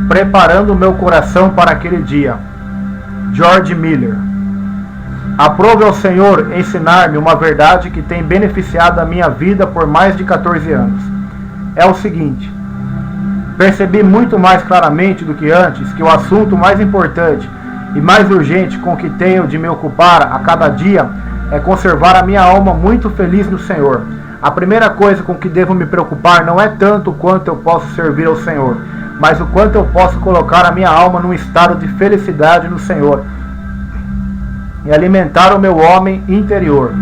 Preparando o meu coração para aquele dia. George Miller. Aprove ao Senhor ensinar-me uma verdade que tem beneficiado a minha vida por mais de 14 anos. É o seguinte: percebi muito mais claramente do que antes que o assunto mais importante e mais urgente com que tenho de me ocupar a cada dia é conservar a minha alma muito feliz no Senhor. A primeira coisa com que devo me preocupar não é tanto o quanto eu posso servir ao Senhor, mas o quanto eu posso colocar a minha alma num estado de felicidade no Senhor e alimentar o meu homem interior.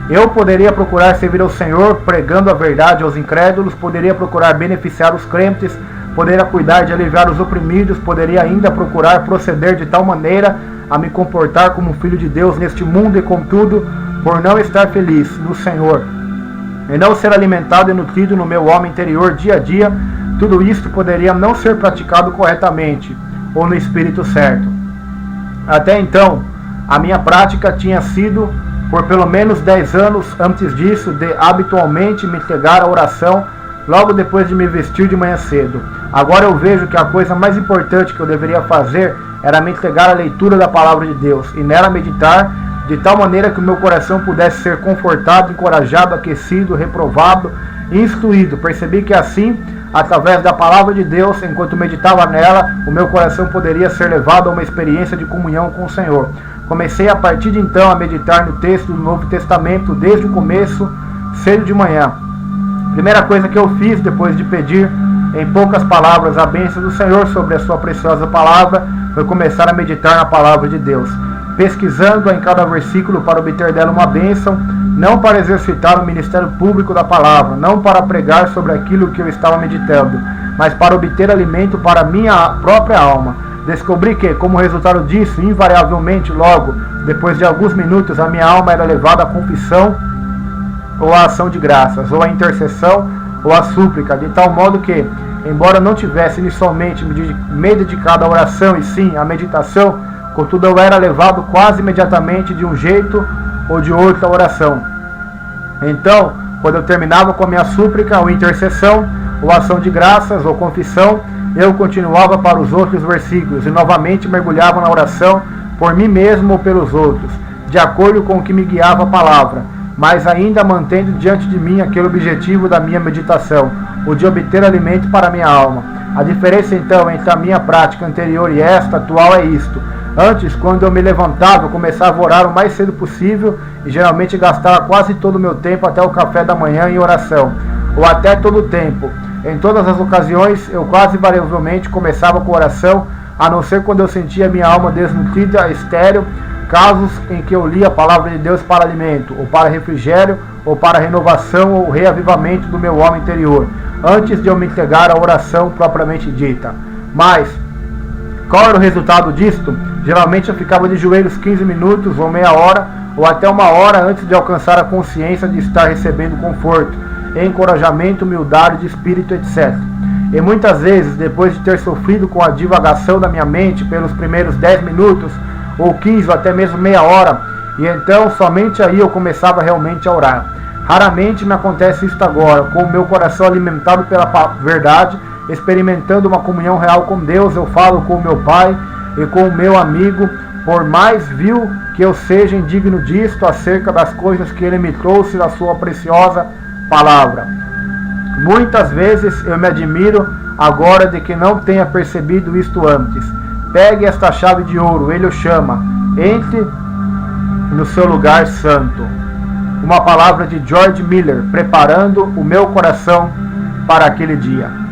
Eu poderia procurar servir ao Senhor pregando a verdade aos incrédulos, poderia procurar beneficiar os crentes, poderia cuidar de aliviar os oprimidos, poderia ainda procurar proceder de tal maneira a me comportar como um filho de Deus neste mundo e, contudo, por não estar feliz no Senhor e não ser alimentado e nutrido no meu homem interior dia a dia, tudo isto poderia não ser praticado corretamente ou no espírito certo. Até então, a minha prática tinha sido, por pelo menos 10 anos antes disso, de habitualmente me entregar à oração logo depois de me vestir de manhã cedo. Agora eu vejo que a coisa mais importante que eu deveria fazer era me entregar à leitura da palavra de Deus e nela meditar, de tal maneira que o meu coração pudesse ser confortado, encorajado, aquecido, reprovado, instruído. Percebi que assim, através da palavra de Deus, enquanto meditava nela, o meu coração poderia ser levado a uma experiência de comunhão com o Senhor. Comecei a partir de então a meditar no texto do Novo Testamento desde o começo, cedo de manhã. Primeira coisa que eu fiz depois de pedir, em poucas palavras, a bênção do Senhor sobre a sua preciosa palavra, foi começar a meditar na palavra de Deus, pesquisando-a em cada versículo para obter dela uma bênção, não para exercitar o ministério público da palavra, não para pregar sobre aquilo que eu estava meditando, mas para obter alimento para a minha própria alma. Descobri que, como resultado disso, invariavelmente, logo, depois de alguns minutos, a minha alma era levada à confissão ou à ação de graças, ou à intercessão, ou à súplica, de tal modo que, embora não tivesse inicialmente me dedicado à oração e sim à meditação, contudo eu era levado quase imediatamente de um jeito ou de outro à oração. Então, quando eu terminava com a minha súplica ou intercessão, ou ação de graças ou confissão, eu continuava para os outros versículos e novamente mergulhava na oração por mim mesmo ou pelos outros, de acordo com o que me guiava a palavra, mas ainda mantendo diante de mim aquele objetivo da minha meditação, o de obter alimento para a minha alma. A diferença então entre a minha prática anterior e esta atual é isto: antes, quando eu me levantava, eu começava a orar o mais cedo possível e geralmente gastava quase todo o meu tempo até o café da manhã em oração, ou até todo o tempo. Em todas as ocasiões, eu quase invariavelmente começava com oração, a não ser quando eu sentia minha alma desnutrida, estéril, casos em que eu lia a palavra de Deus para alimento, ou para refrigério, ou para renovação ou reavivamento do meu homem interior, antes de eu me entregar à oração propriamente dita. Mas, qual era o resultado disto? Geralmente eu ficava de joelhos 15 minutos, ou meia hora, ou até uma hora antes de alcançar a consciência de estar recebendo conforto, encorajamento, humildade de espírito, etc. E muitas vezes, depois de ter sofrido com a divagação da minha mente pelos primeiros 10 minutos, ou 15, ou até mesmo meia hora, e então somente aí eu começava realmente a orar. Raramente me acontece isso agora, com o meu coração alimentado pela verdade, experimentando uma comunhão real com Deus, eu falo com o meu Pai e com o meu amigo, por mais vil que eu seja indigno disto, acerca das coisas que Ele me trouxe da sua preciosa palavra. Muitas vezes eu me admiro agora de que não tenha percebido isto antes. Pegue esta chave de ouro, Ele o chama, entre no seu lugar santo. Uma palavra de George Miller, preparando o meu coração para aquele dia.